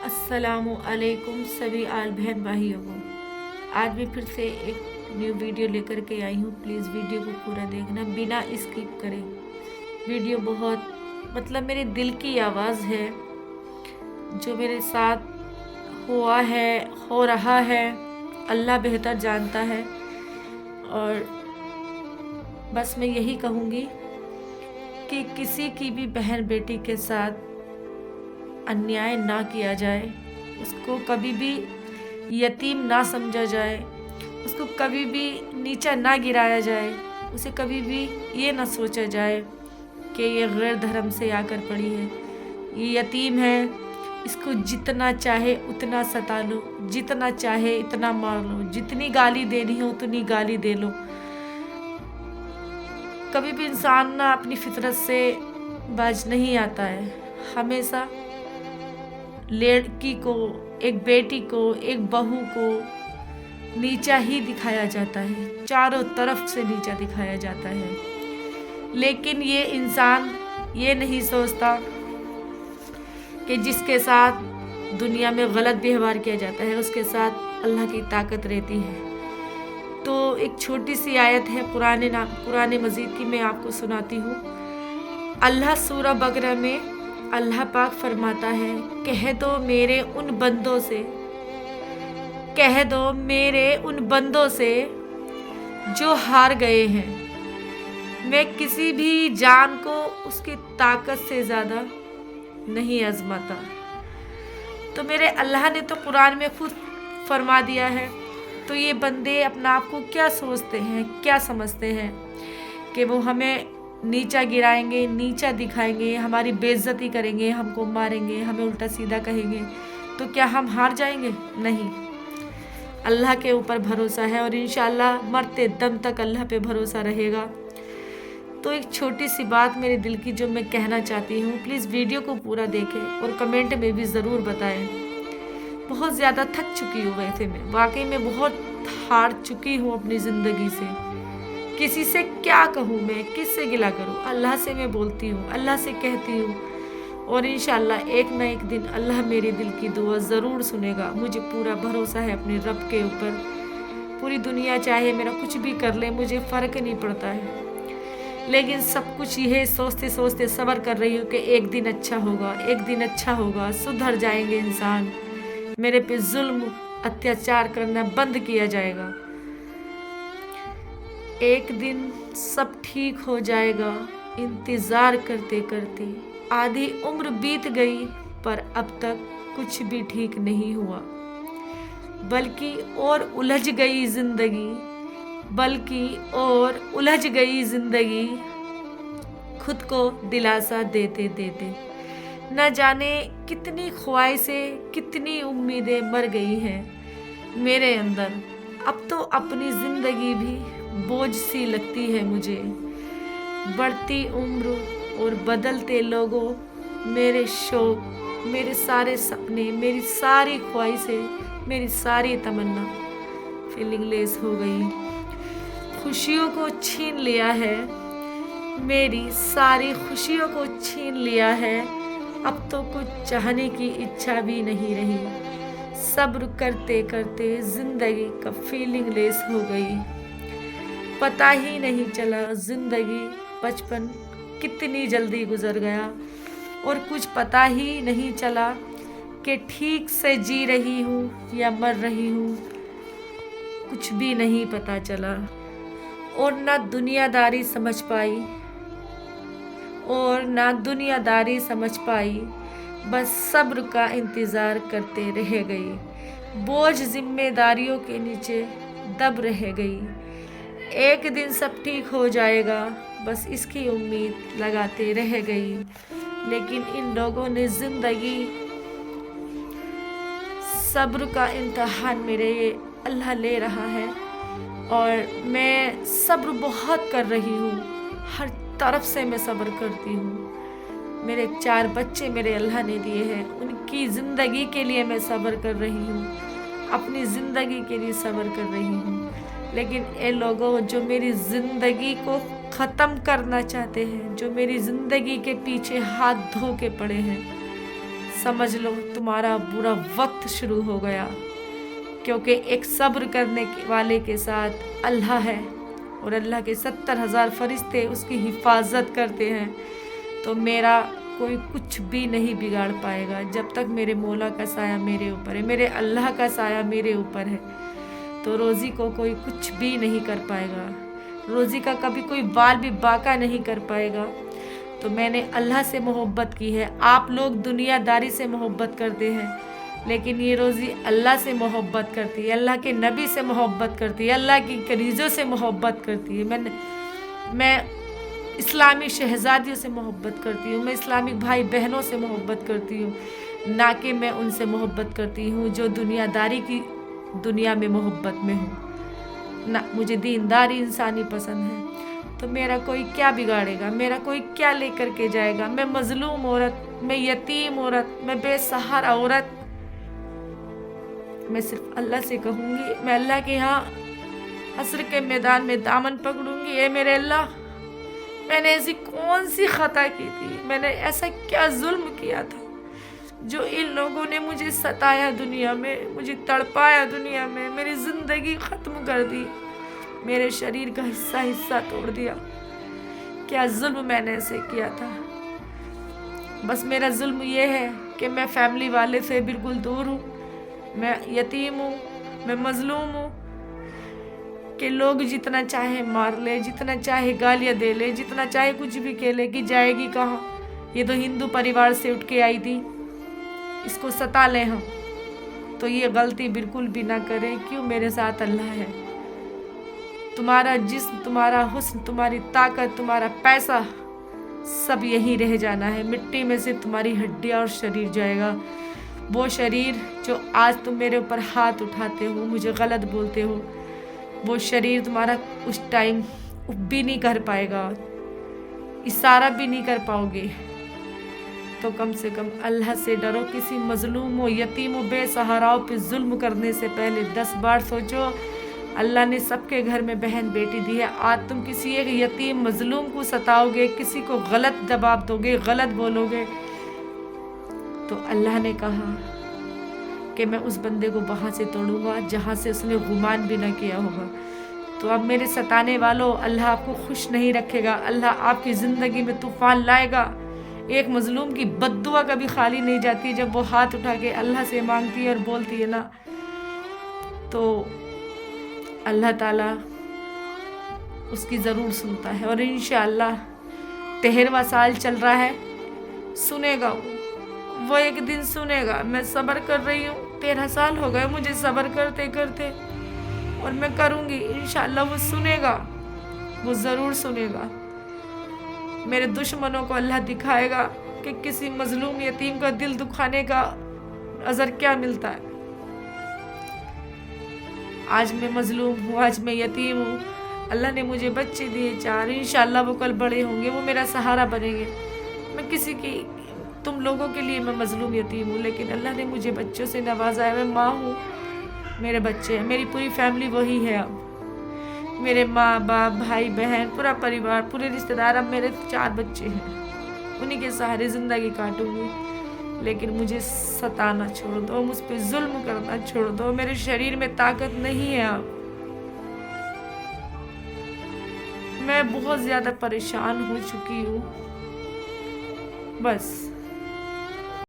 अस्सलामु अलैकुम सभी आल बहन भाइयों को। आज भी फिर से एक न्यू वीडियो लेकर के आई हूँ। प्लीज़ वीडियो को पूरा देखना बिना स्किप करें। वीडियो बहुत मेरे दिल की आवाज़ है, जो मेरे साथ हुआ है, हो रहा है, अल्लाह बेहतर जानता है। और बस मैं यही कहूँगी कि किसी की भी बहन बेटी के साथ अन्याय ना किया जाए, उसको कभी भी यतीम ना समझा जाए, उसको कभी भी नीचा ना गिराया जाए, उसे कभी भी ये ना सोचा जाए कि ये गैर धर्म से आकर पड़ी है, ये यतीम है, इसको जितना चाहे उतना सता लो, जितना चाहे इतना मार लो, जितनी गाली देनी हो उतनी गाली दे लो। कभी भी इंसान ना अपनी फितरत से बाज नहीं आता है। हमेशा लड़की को, एक बेटी को, एक बहू को नीचा ही दिखाया जाता है, चारों तरफ से नीचा दिखाया जाता है। लेकिन ये इंसान ये नहीं सोचता कि जिसके साथ दुनिया में गलत व्यवहार किया जाता है उसके साथ अल्लाह की ताकत रहती है। तो एक छोटी सी आयत है कुरान मजीद की, मैं आपको सुनाती हूँ। अल्लाह सूरह बकरा में अल्लाह पाक फरमाता है, कह दो मेरे उन बंदों से जो हार गए हैं, मैं किसी भी जान को उसकी ताकत से ज़्यादा नहीं आजमाता। तो मेरे अल्लाह ने तो कुरान में खुद फरमा दिया है। तो ये बंदे अपना आप को क्या सोचते हैं, क्या समझते हैं कि वो हमें नीचा गिराएंगे, नीचा दिखाएंगे, हमारी बेइज्जती करेंगे, हमको मारेंगे, हमें उल्टा सीधा कहेंगे, तो क्या हम हार जाएंगे? नहीं, अल्लाह के ऊपर भरोसा है और इंशाअल्लाह मरते दम तक अल्लाह पे भरोसा रहेगा। तो एक छोटी सी बात मेरे दिल की जो मैं कहना चाहती हूँ, प्लीज़ वीडियो को पूरा देखें और कमेंट में भी ज़रूर बताएं। बहुत ज़्यादा थक चुकी हूँ, वैसे मैं वाकई में बहुत हार चुकी हूँ अपनी ज़िंदगी से। किसी से क्या कहूँ, मैं किससे गिला करूँ? अल्लाह से मैं बोलती हूँ, अल्लाह से कहती हूँ और इंशाअल्लाह एक ना एक दिन अल्लाह मेरे दिल की दुआ ज़रूर सुनेगा। मुझे पूरा भरोसा है अपने रब के ऊपर। पूरी दुनिया चाहे मेरा कुछ भी कर ले, मुझे फ़र्क नहीं पड़ता है। लेकिन सब कुछ यह सोचते सोचते सब्र कर रही हूँ कि एक दिन अच्छा होगा, एक दिन अच्छा होगा, सुधर जाएंगे इंसान, मेरे पे जुल्म अत्याचार करना बंद किया जाएगा, एक दिन सब ठीक हो जाएगा। इंतज़ार करते करते आधी उम्र बीत गई, पर अब तक कुछ भी ठीक नहीं हुआ, बल्कि और उलझ गई ज़िंदगी खुद को दिलासा देते देते। न जाने कितनी ख्वाहिशें, कितनी उम्मीदें मर गई हैं मेरे अंदर। अब तो अपनी ज़िंदगी भी बोझ सी लगती है मुझे। बढ़ती उम्र और बदलते लोगों, मेरे शौक, मेरे सारे सपने, मेरी सारी ख्वाहिशें, मेरी सारी तमन्ना फीलिंगलेस हो गई। खुशियों को छीन लिया है, मेरी सारी खुशियों को छीन लिया है। अब तो कुछ चाहने की इच्छा भी नहीं रही। सब्र करते करते ज़िंदगी का फीलिंगलेस हो गई। पता ही नहीं चला ज़िंदगी, बचपन कितनी जल्दी गुजर गया और कुछ पता ही नहीं चला कि ठीक से जी रही हूँ या मर रही हूँ, कुछ भी नहीं पता चला। और ना दुनियादारी समझ पाई, बस सब्र का इंतज़ार करते रह गई। बोझ जिम्मेदारियों के नीचे दब रह गई। एक दिन सब ठीक हो जाएगा, बस इसकी उम्मीद लगाते रह गई। लेकिन इन लोगों ने ज़िंदगी, सब्र का इम्तहान मेरे अल्लाह ले रहा है और मैं सब्र बहुत कर रही हूँ। हर तरफ से मैं सब्र करती हूँ। मेरे 4 बच्चे मेरे अल्लाह ने दिए हैं, उनकी ज़िंदगी के लिए मैं सब्र कर रही हूँ, अपनी ज़िंदगी के लिए सब्र कर रही हूँ। लेकिन ये लोगों जो मेरी ज़िंदगी को ख़त्म करना चाहते हैं, जो मेरी ज़िंदगी के पीछे हाथ धो के पड़े हैं, समझ लो तुम्हारा बुरा वक्त शुरू हो गया, क्योंकि एक सब्र करने वाले के साथ अल्लाह है और अल्लाह के 70,000 फरिश्ते उसकी हिफाजत करते हैं। तो मेरा कोई कुछ भी नहीं बिगाड़ पाएगा जब तक मेरे मौला का साया मेरे ऊपर है, मेरे अल्लाह का साया मेरे ऊपर है। तो रोज़ी को कोई कुछ भी नहीं कर पाएगा, रोज़ी का कभी कोई बाल भी बाका नहीं कर पाएगा। तो मैंने अल्लाह से मोहब्बत की है। आप लोग दुनियादारी से मोहब्बत करते हैं, लेकिन ये रोज़ी अल्लाह से मोहब्बत करती है, अल्लाह के नबी से मोहब्बत करती है, अल्लाह की कनीज़ों से मोहब्बत करती है। मैं इस्लामी शहज़ादियों से मोहब्बत करती हूँ, मैं इस्लामिक भाई बहनों से मोहब्बत करती हूँ, ना कि मैं उनसे मोहब्बत करती हूँ जो दुनियादारी की दुनिया में मोहब्बत में हूँ। ना, मुझे दीनदारी इंसानी पसंद है। तो मेरा कोई क्या बिगाड़ेगा, मेरा कोई क्या लेकर के जाएगा। मैं मजलूम औरत, मैं यतीम औरत, मैं बेसहारा औरत, मैं सिर्फ अल्लाह से कहूँगी, मैं अल्लाह के यहाँ असर के मैदान में दामन पकड़ूंगी। ए मेरे अल्लाह, मैंने ऐसी कौन सी खता की थी, मैंने ऐसा क्या जुल्म किया था जो इन लोगों ने मुझे सताया दुनिया में, मुझे तड़पाया दुनिया में, मेरी ज़िंदगी ख़त्म कर दी, मेरे शरीर का हिस्सा हिस्सा तोड़ दिया। क्या जुल्म मैंने ऐसे किया था। बस मेरा जुल्म ये है कि मैं फैमिली वाले से बिल्कुल दूर हूँ, मैं यतीम हूँ, मैं मजलूम हूँ कि लोग जितना चाहे मार ले, जितना चाहे गालियाँ दे ले, जितना चाहे कुछ भी कह ले कि जाएगी कहाँ, ये तो हिंदू परिवार से उठ के आई थी, इसको सता लें हम। तो ये गलती बिल्कुल भी ना करें। क्यों, मेरे साथ अल्लाह है। तुम्हारा जिस्म, तुम्हारा हुस्न, तुम्हारी ताकत, तुम्हारा पैसा सब यहीं रह जाना है। मिट्टी में से तुम्हारी हड्डियाँ और शरीर जाएगा। वो शरीर जो आज तुम मेरे ऊपर हाथ उठाते हो, मुझे गलत बोलते हो, वो शरीर तुम्हारा उस टाइम भी नहीं कर पाएगा, इशारा भी नहीं कर पाओगे। तो कम से कम अल्लाह से डरो। किसी मजलूम हो, यतीम हो, बेसहाराओं पे जुल्म करने से पहले 10 बार सोचो। अल्लाह ने सबके घर में बहन बेटी दी है। आज तुम किसी एक यतीम मजलूम को सताओगे, किसी को गलत जवाब दोगे, गलत बोलोगे, तो अल्लाह ने कहा कि मैं उस बंदे को वहाँ से तोड़ूंगा जहाँ से उसने गुमान भी ना किया होगा। तो अब मेरे सताने वालों, अल्लाह आपको खुश नहीं रखेगा, अल्लाह आपकी ज़िंदगी में तूफान लाएगा। एक मजलूम की बद्दुआ कभी खाली नहीं जाती। जब वो हाथ उठा के अल्लाह से मांगती है और बोलती है ना, तो अल्लाह ताला उसकी ज़रूर सुनता है। और इंशाअल्लाह 13वां साल चल रहा है, सुनेगा वो एक दिन सुनेगा। मैं सब्र कर रही हूँ, 13 साल हो गए मुझे सब्र करते करते, और मैं करूँगी इंशाअल्लाह। वो सुनेगा, वो ज़रूर सुनेगा। मेरे दुश्मनों को अल्लाह दिखाएगा कि किसी मजलूम यतीम का दिल दुखाने का अजर क्या मिलता है। आज मैं मजलूम हूँ, आज मैं यतीम हूँ, अल्लाह ने मुझे बच्चे दिए 4, इंशाअल्लाह वो कल बड़े होंगे, वो मेरा सहारा बनेंगे। मैं किसी की, तुम लोगों के लिए मैं मजलूम यतीम हूँ, लेकिन अल्लाह ने मुझे बच्चों से नवाजा है। मैं माँ हूँ, मेरे बच्चे हैं, मेरी पूरी फैमिली वही है। अब मेरे माँ बाप, भाई बहन, पूरा परिवार, पूरे रिश्तेदार, अब मेरे 4 बच्चे हैं, उन्हीं के सहारे ज़िंदगी काटूंगी। लेकिन मुझे सताना छोड़ दो, मुझ पे जुल्म करना छोड़ दो। मेरे शरीर में ताकत नहीं है अब, मैं बहुत ज़्यादा परेशान हो चुकी हूँ। बस